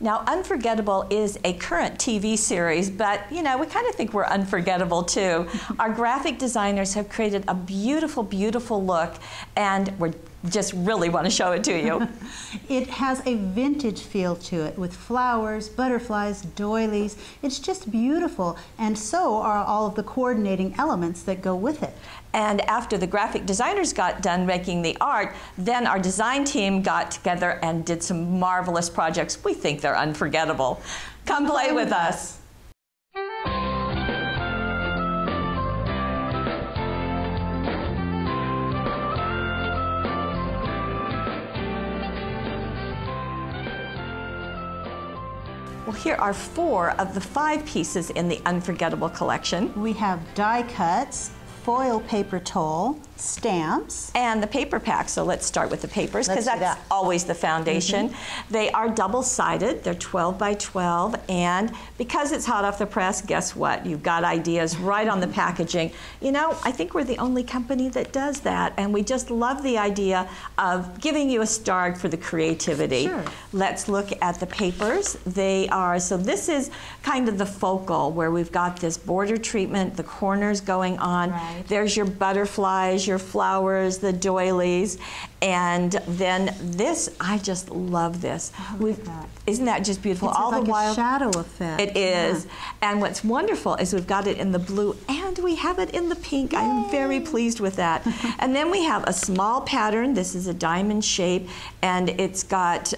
Now, Unforgettable is a current TV series, but you know, we kind of think we're unforgettable too. Our graphic designers have created a beautiful, beautiful look, and we just really want to show it to you. It has a vintage feel to it with flowers, butterflies, doilies. It's just beautiful, and so are all of the coordinating elements that go with it. And after the graphic designers got done making the art, then our design team got together and did some marvelous projects. We think they're unforgettable. Come play with us. Well, here are 4 of the 5 pieces in the Unforgettable collection. We have die cuts, foil paper toll, stamps, and the paper pack. So let's start with the papers, because that's always the foundation. They are double-sided. They're 12 by 12, and because it's hot off the press, guess what? You've got ideas right on the packaging. You know, I think we're the only company that does that, and we just love the idea of giving you a start for the creativity. Sure. Let's look at the papers. They are, so this is kind of the focal, where we've got this border treatment, the corners going on. Right. There's your butterflies, your flowers, the doilies, and then this, I just love this. Isn't that just beautiful? It's all like the while, a shadow effect. It is. Yeah. And what's wonderful is we've got it in the blue and we have it in the pink. Yay. I'm very pleased with that. And then we have a small pattern. This is a diamond shape, and it's got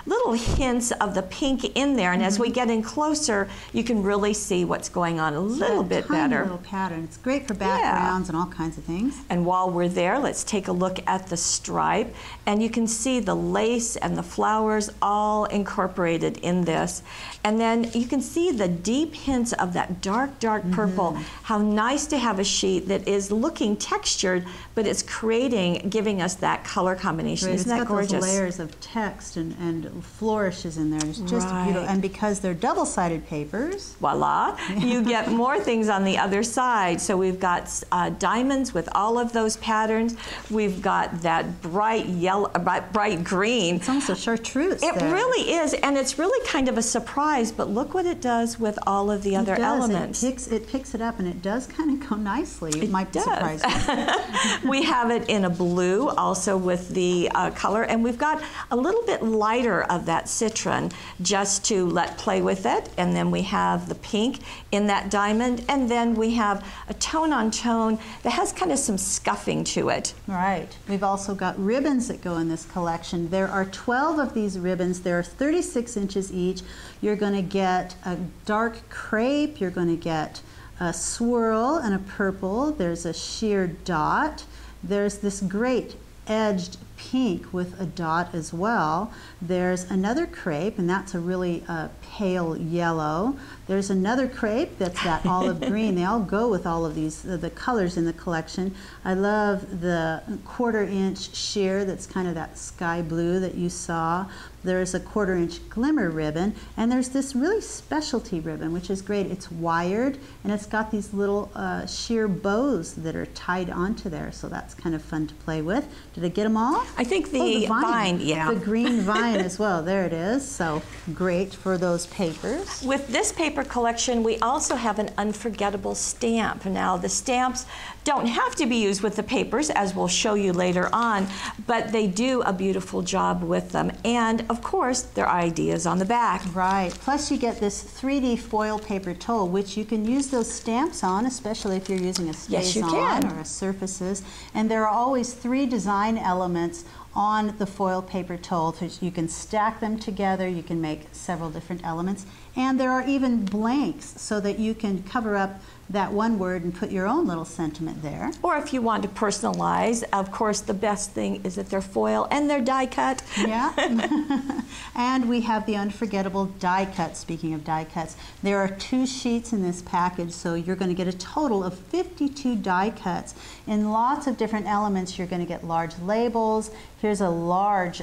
little hints of the pink in there. And as we get in closer, you can really see what's going on a little bit better. Little pattern. It's great for backgrounds and all kinds of things. And while we're there, let's take a look at the stripe. And you can see the lace and the flowers all incorporated in this. And then you can see the deep hints of that dark, dark purple. How nice to have a sheet that is looking textured, but it's creating, giving us that color combination. Right. Isn't that gorgeous? It's got those layers of text and flourishes in there. It's just beautiful. And because they're double-sided papers, voila, you get more things on the other side. So we've got diamonds with all of those patterns. We've got that bright yellow, bright green. It's almost a chartreuse. It really is, and it's really kind of a surprise, but look what it does with all of the other elements. It picks it up, and it does kind of go nicely. It might be surprising. We have it in a blue also with the color, and we've got a little bit lighter of that citron just to let play with it, and then we have the pink in that diamond, and then we have a tone on tone that has kind of some scuffing to it. Right. We've also got ribbons that go in this collection. There are 12 of these ribbons. They're 36 inches each. You're going to get a dark crepe. You're going to get a swirl and a purple. There's a sheer dot. There's this great edged pink with a dot as well. There's another crepe, and that's a really pale yellow. There's another crepe that's that olive green. They all go with all of these, the colors in the collection. I love the 1/4 inch sheer that's kind of that sky blue that you saw. There's a 1/4 inch glimmer ribbon, and there's this really specialty ribbon, which is great. It's wired, and it's got these little sheer bows that are tied onto there, so that's kind of fun to play with. Did I get them all? I think the vine, yeah. The green vine as well. There it is. So great for those papers. With this paper collection, we also have an Unforgettable stamp. Now, the stamps don't have to be used with the papers, as we'll show you later on, but they do a beautiful job with them. And, of course, there are ideas on the back. Right. Plus, you get this 3D foil paper toll, which you can use those stamps on, especially if you're using a stays-on or a surfaces. And there are always 3 design elements on the foil paper toll. You can stack them together. You can make several different elements. And there are even blanks so that you can cover up that one word and put your own little sentiment there. Or if you want to personalize, of course, the best thing is that they're foil and they're die cut. Yeah. And we have the Unforgettable die cut. Speaking of die cuts, there are 2 sheets in this package, so you're going to get a total of 52 die cuts in lots of different elements. You're going to get large labels, Here's a large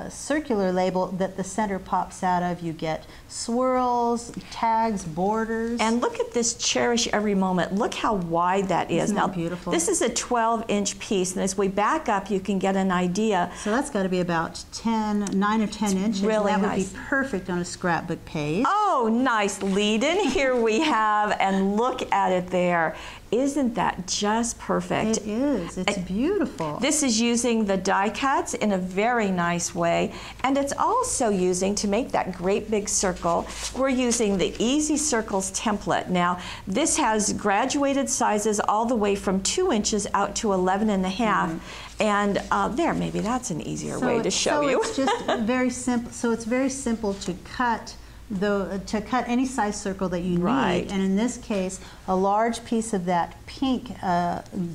circular label that the center pops out of. You get swirls, tags, borders. And look at this cherish every moment. Look how wide that is. Isn't Now, that beautiful? This is a 12-inch piece, and as we back up, you can get an idea. So that's got to be about 9 or 10 inches. Really and that nice. would be perfect on a scrapbook page. Oh, nice lead-in. Here we have, and look at it there. Isn't that just perfect? It is. It's beautiful. This is using the die cuts in a very nice way, and it's also using, to make that great big circle, we're using the Easy Circles template. Now, this has graduated sizes all the way from 2 inches out to 11 and a half. And there, maybe that's an easier way to show you. It's just very simple. So it's very simple to cut any size circle that you need. And in this case, a large piece of that pink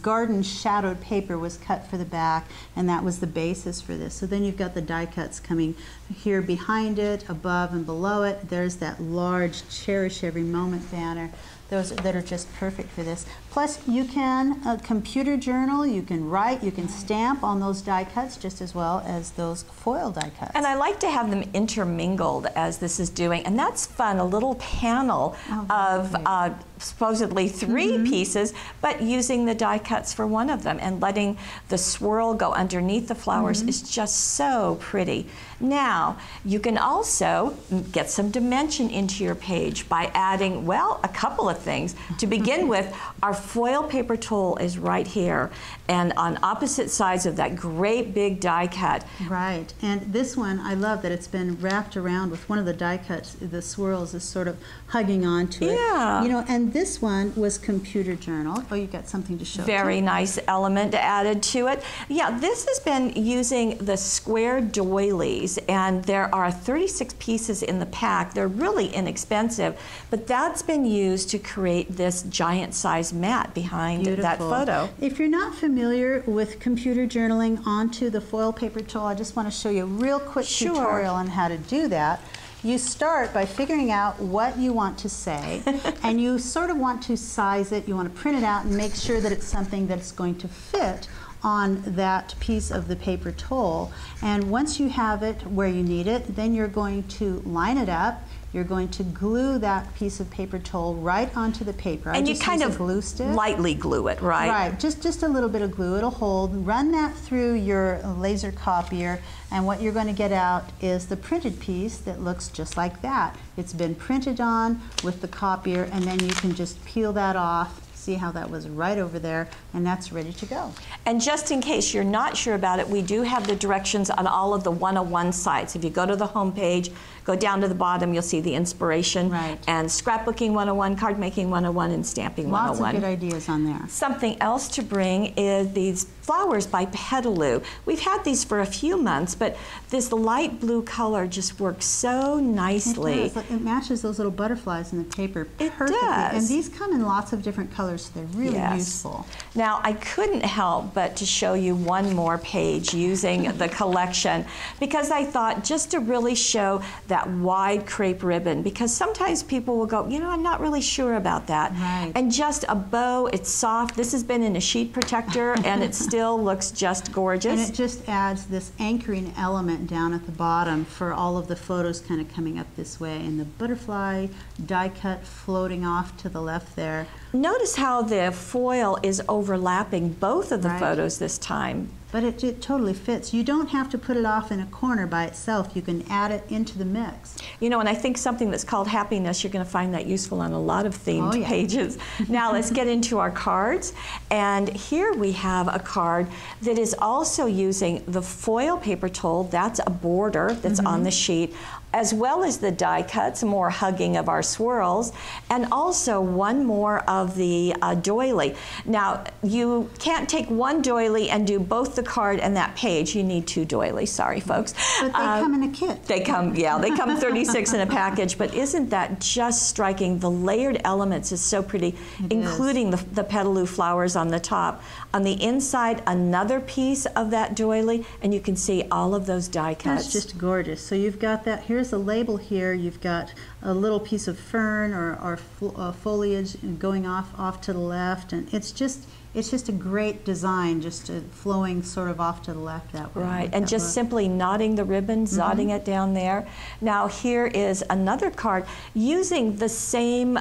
garden shadowed paper was cut for the back, and that was the basis for this. So then you've got the die cuts coming here behind it, above and below it. There's that large Cherish Every Moment banner. Those that are just perfect for this. Plus, you can computer journal, you can write, you can stamp on those die cuts just as well as those foil die cuts. And I like to have them intermingled as this is doing, and that's fun, a little panel of supposedly 3 pieces, but using the die cuts for one of them and letting the swirl go underneath the flowers is just so pretty. Now, you can also get some dimension into your page by adding, well, a couple of things. To begin with, our foil paper tool is right here, and on opposite sides of that great big die cut. Right, and this one, I love that it's been wrapped around with one of the die cuts. The swirls is sort of hugging onto it. Yeah. You know, and this one was computer journal. Oh, you got something to show. Very nice element added to it. Yeah, this has been using the square doilies, and there are 36 pieces in the pack. They're really inexpensive, but that's been used to create this giant size mat behind that photo. If you're not familiar with computer journaling onto the foil paper tool, I just want to show you a real quick tutorial on how to do that. You start by figuring out what you want to say, and you sort of want to size it. You want to print it out and make sure that it's something that's going to fit on that piece of the paper tool. And once you have it where you need it, then you're going to line it up. You're going to glue that piece of paper tool right onto the paper. And you kind of glue stick. Lightly glue it, right? Right, just a little bit of glue. It'll hold. Run that through your laser copier, and what you're going to get out is the printed piece that looks just like that. It's been printed on with the copier, and then you can just peel that off. See how that was right over there, and that's ready to go. And just in case you're not sure about it, we do have the directions on all of the 101 sites. If you go to the home page, go down to the bottom, you'll see the inspiration. Right. And scrapbooking 101, card making 101, and stamping 101. Lots of good ideas on there. Something else to bring is these flowers by Petaloo. We've had these for a few months, but this light blue color just works so nicely. It does. It matches those little butterflies in the paper perfectly. It does. And these come in lots of different colors, so they're really useful. Now, I couldn't help but to show you one more page using the collection, because I thought just to really show that wide crepe ribbon, because sometimes people will go, you know, I'm not really sure about that. Right. And just a bow, it's soft. This has been in a sheet protector, and it still looks just gorgeous. And it just adds this anchoring element down at the bottom for all of the photos kind of coming up this way, and the butterfly die cut floating off to the left there. Notice how the foil is overlapping both of the photos this time. But it totally fits. You don't have to put it off in a corner by itself. You can add it into the mix. You know, and I think something that's called happiness, you're going to find that useful on a lot of themed pages. Now let's get into our cards. And here we have a card that is also using the foil paper tool. That's a border that's on the sheet, as well as the die cuts, more hugging of our swirls, and also one more of the doily. Now, you can't take one doily and do both the card and that page. You need 2 doilies. Sorry, folks. But they come in a kit. They come, they come 36 in a package. But isn't that just striking? The layered elements is so pretty, including the Petaloo flowers on the top. On the inside, another piece of that doily, and you can see all of those die cuts. That's just gorgeous. So you've got that. Here's a label here. You've got a little piece of fern or foliage going off to the left, and it's just it's just a great design, just flowing sort of off to the left that way. Right, and just simply knotting the ribbon, knotting it down there. Now here is another card using the same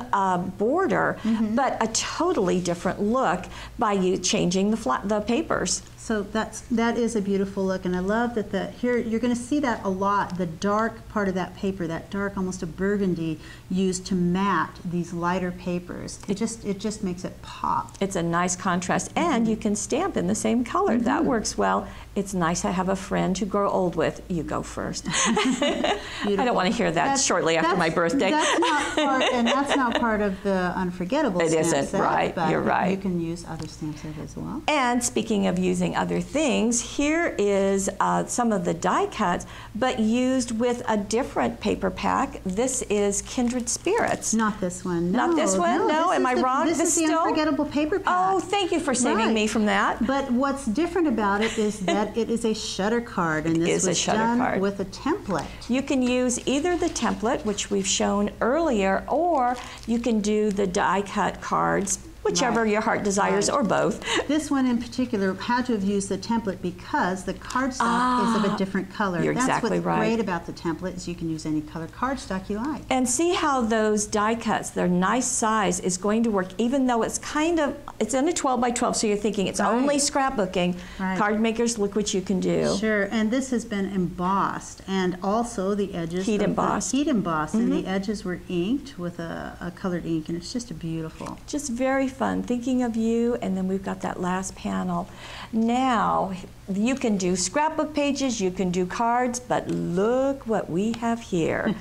border, but a totally different look by you changing the papers. So that is a beautiful look, and I love that here you're going to see that a lot. The dark part of that paper, that dark, almost a burgundy, used to matte these lighter papers. It just makes it pop. It's a nice contrast, and you can stamp in the same color. That works well. It's nice to have a friend to grow old with. You go first. I don't want to hear that shortly after my birthday. That's not part of the Unforgettable stamp set. It isn't, right. But you're right. You can use other stamp sets as well. And speaking of using other things, here is some of the die cuts, but used with a different paper pack. This is Kindred Spirits. Not this one. No, not this one? No, am I wrong? This is the Unforgettable paper pack. Oh, thank you for saving me from that. But what's different about it is that it is a shutter card, and this was done with a template. You can use either the template, which we've shown earlier, or you can do the die cut cards, whichever your heart desires, or both. This one in particular had to have used the template because the cardstock is of a different color. You're exactly right. That's what's great about the template, is you can use any color cardstock you like. And see how those die cuts, their nice size, is going to work, even though it's it's in a 12 by 12, so you're thinking it's only scrapbooking. Card makers, look what you can do. Sure, and this has been embossed, and also the edges heat embossed, and the edges were inked with a colored ink, and it's just a beautiful. Just very fun, thinking of you. And then we've got that last panel. Now you can do scrapbook pages, you can do cards, but look what we have here.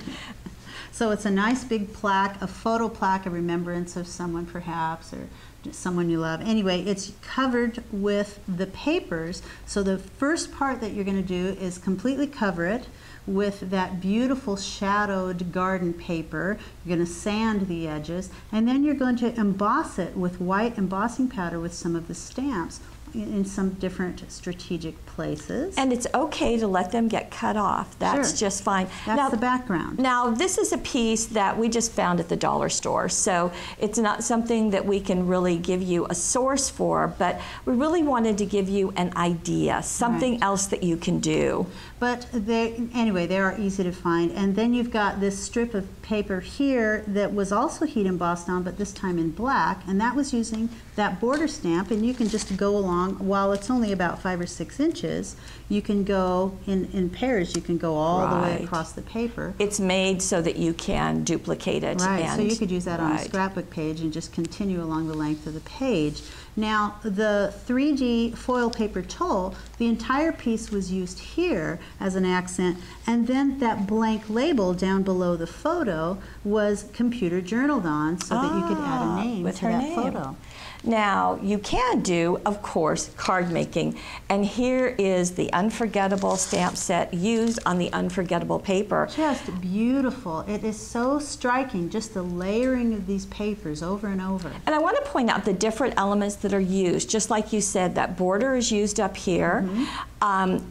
So it's a nice big plaque, a photo plaque, a remembrance of someone perhaps, or someone you love. Anyway, it's covered with the papers. So the first part that you're going to do is completely cover it with that beautiful shadowed garden paper. You're going to sand the edges, and then you're going to emboss it with white embossing powder with some of the stamps in some different strategic places. And it's okay to let them get cut off. That's just fine. That's the background. Now, this is a piece that we just found at the dollar store, so it's not something that we can really give you a source for, but we really wanted to give you an idea, something else that you can do. But anyway, they are easy to find. And then you've got this strip of paper here that was also heat embossed on, but this time in black, and that was using that border stamp, and you can just go along. While it's only about 5 or 6 inches, you can go in pairs. You can go all the way across the paper. It's made so that you can duplicate it. Right, so you could use that on a scrapbook page and just continue along the length of the page. Now, the 3D foil paper tulle, the entire piece was used here as an accent, and then that blank label down below the photo was computer journaled on so that you could add a name to that photo. Now, you can do, of course, card making, and here is the Unforgettable stamp set used on the Unforgettable paper. Just beautiful. It is so striking, just the layering of these papers over and over. And I want to point out the different elements that are used. Just like you said, that border is used up here.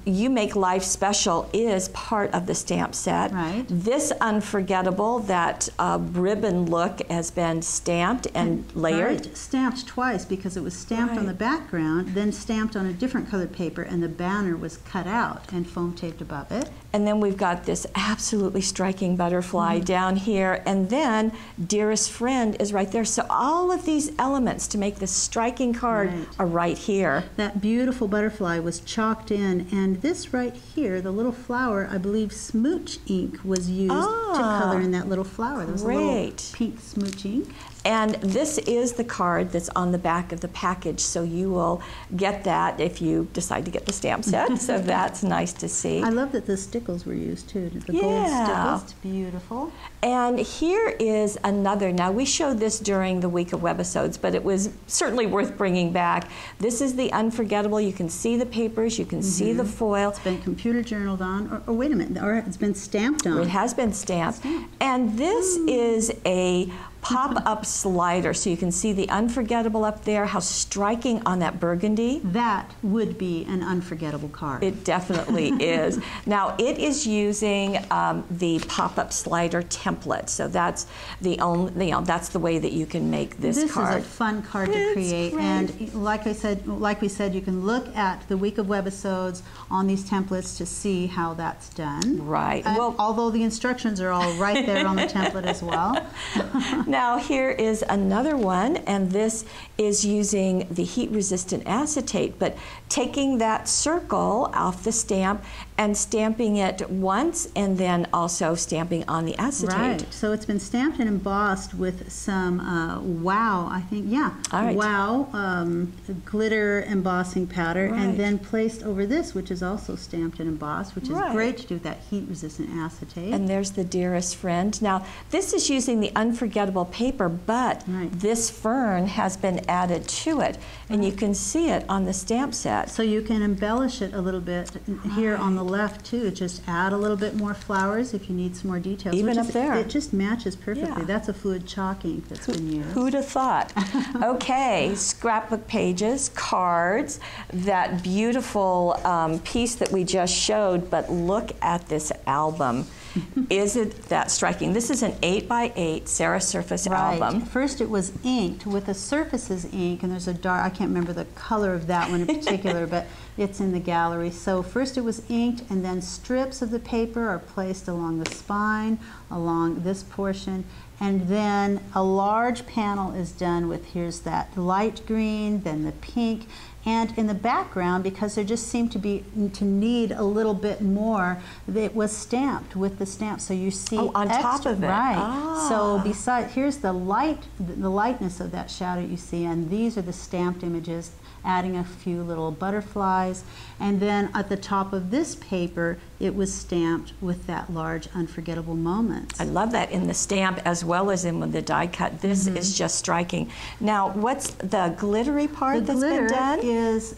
You Make Life Special is part of the stamp set. Right. This Unforgettable, that ribbon look, has been stamped and layered. Right. Stamped twice, because it was stamped on the background, then stamped on a different colored paper, and the banner was cut out and foam taped above it. And then we've got this absolutely striking butterfly down here, and then Dearest Friend is right there. So all of these elements to make this striking card are right here. That beautiful butterfly was chalked in, and this right here, the little flower, I believe smooch ink was used to color in that little flower. There was a little pink smooch ink. And this is the card that's on the back of the package, so you will get that if you decide to get the stamp set. So that's nice to see. I love that the stickles were used too, the gold stickles. It's beautiful. And here is another. Now, we showed this during the week of Webisodes, but it was certainly worth bringing back. This is the Unforgettable. You can see the papers, you can see the foil. It's been computer journaled on, or wait a minute, or it's been stamped on. It has been stamped. And this is a pop-up slider, so you can see the Unforgettable up there, how striking on that burgundy. That would be an unforgettable card. It definitely is. Now, it is using the pop-up slider template, so that's the only, that's the way that you can make this card. This is a fun card to create, great. and like we said, you can look at the week of Webisodes on these templates to see how that's done. Right. Well, although the instructions are all right there on the template as well. Now here is another one, and this is using the heat-resistant acetate, but taking that circle off the stamp and stamping it once, and then also stamping on the acetate. Right. So it's been stamped and embossed with some wow, I think, yeah, right. wow glitter embossing powder, Right. and then placed over this, which is also stamped and embossed, which is Right. great to do with that heat-resistant acetate. And there's the Dearest Friend. Now, this is using the Unforgettable paper, but Right. this fern has been added to it, and you can see it on the stamp set. So you can embellish it a little bit here on the left too. Just add a little bit more flowers if you need some more details. Even up there. It just matches perfectly. Yeah. That's a fluid chalk ink that's been used. Who'd have thought? Okay, scrapbook pages, cards, that beautiful piece that we just showed, but look at this album. Is it that striking? This is an 8x8 Sarah Surface album. First it was inked with a Surfaces ink, and there's a dark, I can't remember the color of that one in particular, but it's in the gallery. So first it was inked, and then strips of the paper are placed along the spine, along this portion, and then a large panel is done with, here's that light green, then the pink, and in the background, because there just seemed to need a little bit more, it was stamped with the stamp. So you see on top of it. Right. Ah. So beside, here's the lightness of that shadow you see, and these are the stamped images, adding a few little butterflies. And then at the top of this paper, it was stamped with that large Unforgettable Moments. I love that in the stamp as well as in the die cut. This is just striking. Now, what's the glittery part that's been done? The glitter is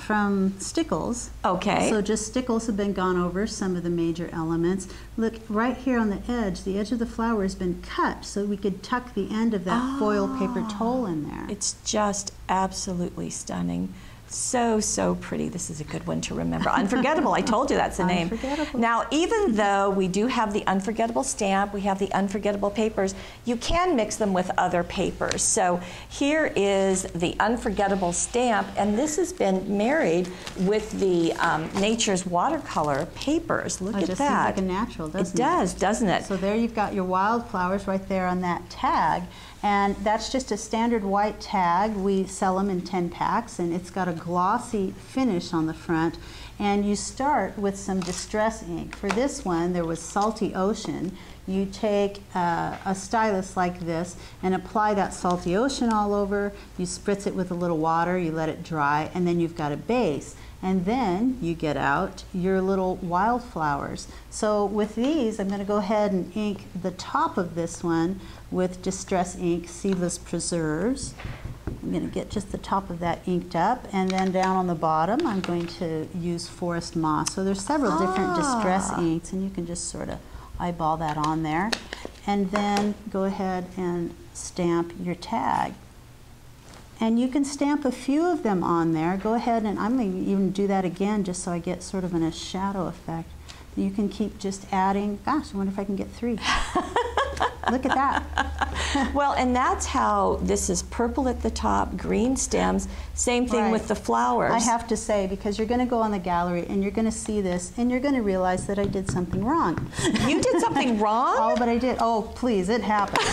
from Stickles. Okay. So just Stickles have been gone over some of the major elements. Look, right here on the edge of the flower has been cut so we could tuck the end of that foil paper towel in there. It's just absolutely stunning. So, so pretty. This is a good one to remember. Unforgettable. I told you that's the name. Unforgettable. Now, even though we do have the Unforgettable stamp, we have the Unforgettable papers, you can mix them with other papers. So here is the Unforgettable stamp, and this has been married with the Nature's Watercolor papers. Look at just that. seems like a natural, doesn't it? It does, doesn't it? So there you've got your wildflowers right there on that tag. And that's just a standard white tag. We sell them in 10 packs, and it's got a glossy finish on the front. And you start with some distress ink. For this one, there was Salty Ocean. You take a stylus like this and apply that Salty Ocean all over. You spritz it with a little water, you let it dry, and then you've got a base. And then you get out your little wildflowers. So with these, I'm going to go ahead and ink the top of this one with Distress Ink Seedless Preserves. I'm going to get just the top of that inked up, and then down on the bottom I'm going to use Forest Moss. So there's several different distress inks, and you can just sort of eyeball that on there. And then go ahead and stamp your tag. And you can stamp a few of them on there. Go ahead, and I'm going to even do that again just so I get sort of a shadow effect. You can keep just adding. Gosh, I wonder if I can get 3. Look at that. Well, and that's how this is purple at the top, green stems, same thing with the flowers. I have to say, because you're going to go on the gallery and you're going to see this and you're going to realize that I did something wrong. You did something wrong? Oh, but I did. Oh, please, it happened.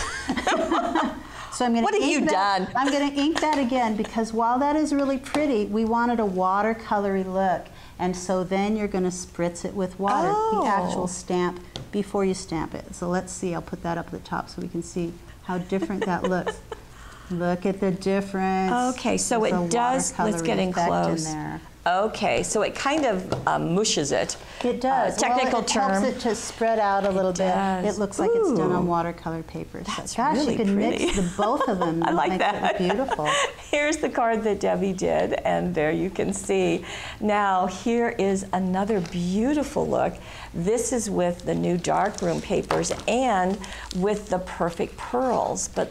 So I'm going to What have you done? I'm going to ink that again, because while that is really pretty, we wanted a watercolory look. And so then you're going to spritz it with water, the actual stamp, before you stamp it. So let's see, I'll put that up at the top so we can see how different that looks. Look at the difference. Okay, so There's it does, let's get in close. Okay, so it kind of mushes it. It does. Technical term. It helps it to spread out a little bit. Does. It looks like it's done on watercolor paper. That's so, gosh, really you can pretty. mix the both of them. I like that. It beautiful. Here's the card that Debbie did, and there you can see. Now, here is another beautiful look. This is with the new darkroom papers and with the perfect pearls. But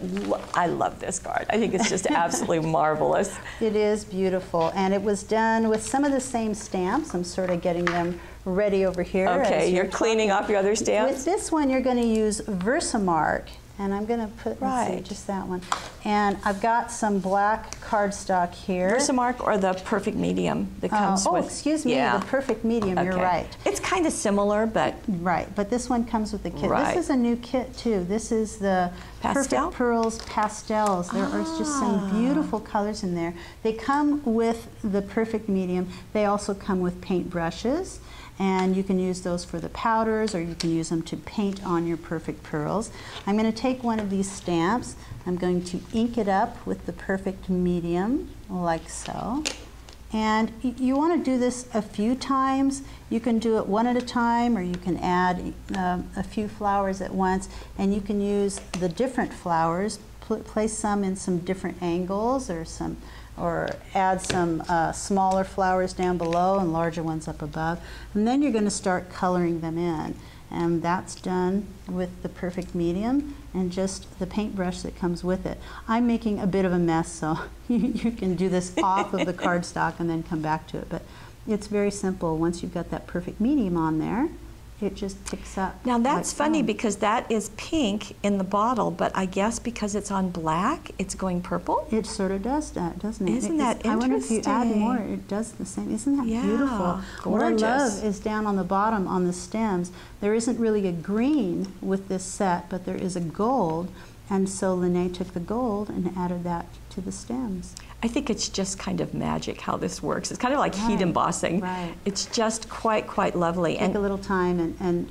I love this card. I think it's just absolutely marvelous. It is beautiful, and it was done with some of the same stamps. I'm sort of getting them ready over here. Okay, you're cleaning off your other stamps? With this one, you're going to use Versamark, and I'm going to put, let's see, just that one. And I've got some black cardstock here. Versamark or the perfect medium that comes with... Oh, excuse me, the perfect medium, you're right. It's kind of similar, but... Right, but this one comes with the kit. Right. This is a new kit, too. This is the Pastel? Perfect Pearls Pastels. There are just some beautiful colors in there. They come with the perfect medium. They also come with paint brushes, and you can use those for the powders, or you can use them to paint on your perfect pearls. I'm going to take one of these stamps. I'm going to ink it up with the perfect medium, like so. And you want to do this a few times. You can do it one at a time, or you can add a few flowers at once, and you can use the different flowers, place some in some different angles, or add some smaller flowers down below and larger ones up above. And then you're going to start coloring them in. And that's done with the perfect medium and just the paintbrush that comes with it. I'm making a bit of a mess, so you can do this off of the cardstock and then come back to it. But it's very simple. Once you've got that perfect medium on there, it just picks up. Now that's funny because that is pink in the bottle, but I guess because it's on black, it's going purple? It sort of does that, doesn't it? Isn't that interesting? I wonder if you add more, it does the same. Isn't that beautiful? Gorgeous. What I love is down on the bottom on the stems, there isn't really a green with this set, but there is a gold. And so Lene took the gold and added that to the stems. I think it's just kind of magic how this works. It's kind of like heat embossing. Right. It's just quite lovely. Take a little time and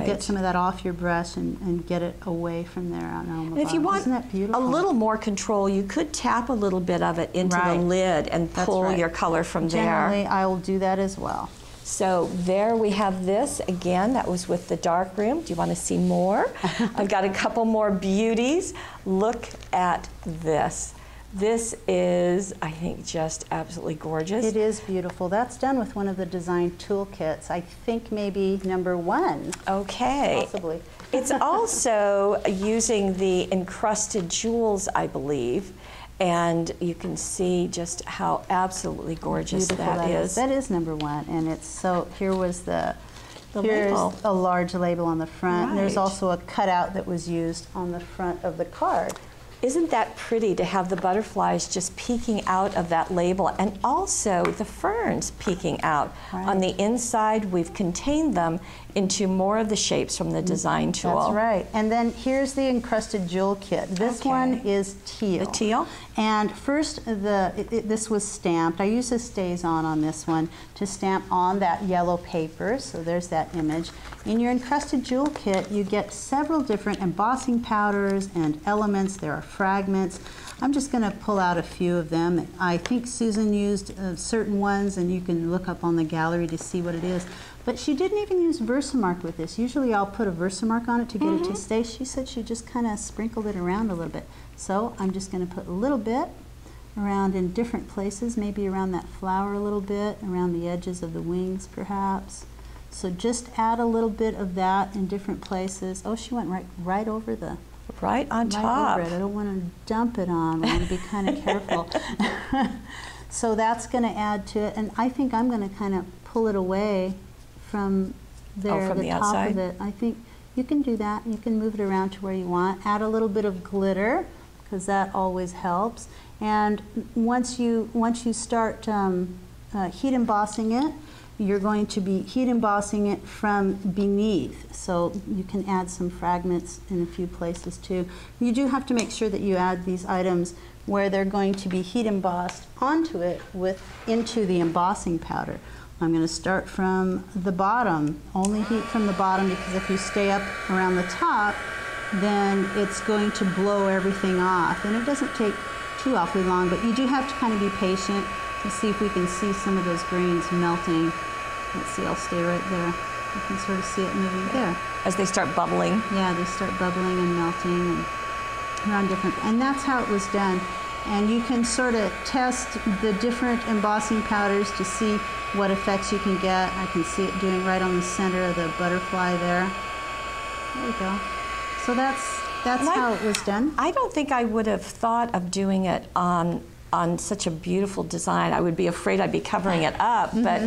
get some of that off your brush and get it away from there on the bottom. If you want Isn't that beautiful? a little more control, you could tap a little bit of it into the lid and pull your color from there. Generally, I will do that as well. So there we have this. Again, that was with the dark room. Do you want to see more? I've got a couple more beauties. Look at this. This is, I think, just absolutely gorgeous. It is beautiful. That's done with one of the design toolkits. I think maybe #1. Okay. Possibly. It's also using the encrusted jewels, I believe. And you can see just how absolutely gorgeous that is. That is #1, and it's so. Here was here's label. a large label on the front. Right. There's also a cutout that was used on the front of the card. Isn't that pretty to have the butterflies just peeking out of that label, and also the ferns peeking out? Right. On the inside, we've contained them into more of the shapes from the design tool. That's right. And then here's the encrusted jewel kit. This one is teal. The teal? And first, this was stamped. I used a StazOn on this one to stamp on that yellow paper. So there's that image. In your encrusted jewel kit, you get several different embossing powders and elements. There are fragments. I'm just going to pull out a few of them. I think Susan used certain ones, and you can look up on the gallery to see what it is. But she didn't even use Versamark with this. Usually I'll put a Versamark on it to get it to stay. She said she just kind of sprinkled it around a little bit. So I'm just going to put a little bit around in different places, maybe around that flower a little bit, around the edges of the wings perhaps. So just add a little bit of that in different places. Oh, she went right over the... Right on top. Over it. I don't want to dump it on. I want to be kind of careful. So that's going to add to it. And I think I'm going to kind of pull it away from there, from the top outside? of it. I think you can do that. You can move it around to where you want. Add a little bit of glitter, because that always helps. And once you start heat embossing it, you're going to be heat embossing it from beneath. So you can add some fragments in a few places too. You do have to make sure that you add these items where they're going to be heat embossed onto it into the embossing powder. I'm going to start from the bottom, only heat from the bottom, because if you stay up around the top, then it's going to blow everything off. And it doesn't take too awfully long, but you do have to kind of be patient to see if we can see some of those grains melting. Let's see, I'll stay right there. You can sort of see it moving there. As they start bubbling. Yeah, they start bubbling and melting and around different, and that's how it was done. And you can sort of test the different embossing powders to see what effects you can get. I can see it doing right on the center of the butterfly there. There we go. So that's how it was done. I don't think I would have thought of doing it on such a beautiful design. I would be afraid I'd be covering it up, but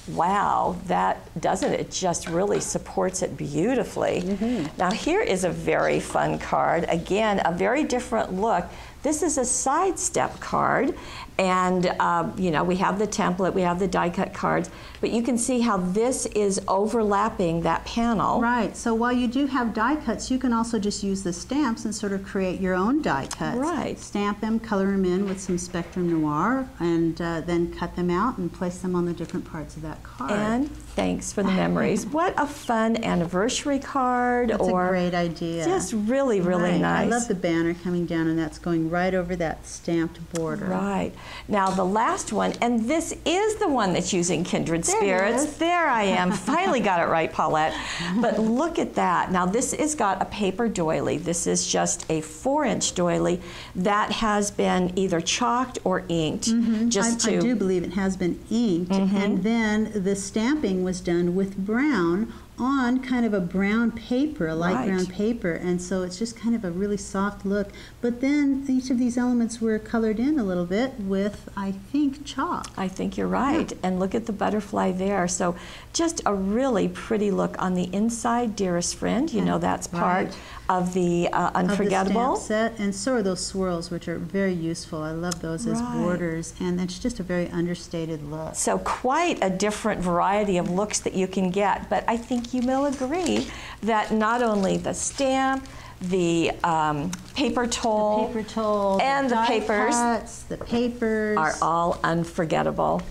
wow, that doesn't it just really supports it beautifully. Now here is a very fun card. Again, a very different look. This is a sidestep card, and you know, we have the template, we have the die cut cards, but you can see how this is overlapping that panel. Right, so while you do have die cuts, you can also just use the stamps and sort of create your own die cuts. Right. Stamp them, color them in with some Spectrum Noir, and then cut them out and place them on the different parts of that card. And thanks for the memories. What a fun anniversary card. That's a great idea. Just really, really nice. I love the banner coming down, and that's going right over that stamped border. Right. Now the last one, and this is the one that's using Kindred Spirits. There I am. Finally got it right, Paulette. But look at that. Now this has got a paper doily. This is just a 4-inch doily that has been either chalked or inked. I do believe it has been inked, and then the stamping was done with brown on kind of a brown paper, a light brown paper, and so it's just kind of a really soft look. But then each of these elements were colored in a little bit with, I think, chalk. I think you're right. Yeah. And look at the butterfly there. So just a really pretty look on the inside, Dearest Friend. You know that's part of the Unforgettable. Of the stamp set, and so are those swirls, which are very useful. I love those as borders, and it's just a very understated look. So quite a different variety of looks that you can get, but I think you will agree that not only the stamp, the paper toll, and the papers cuts, the papers are all unforgettable.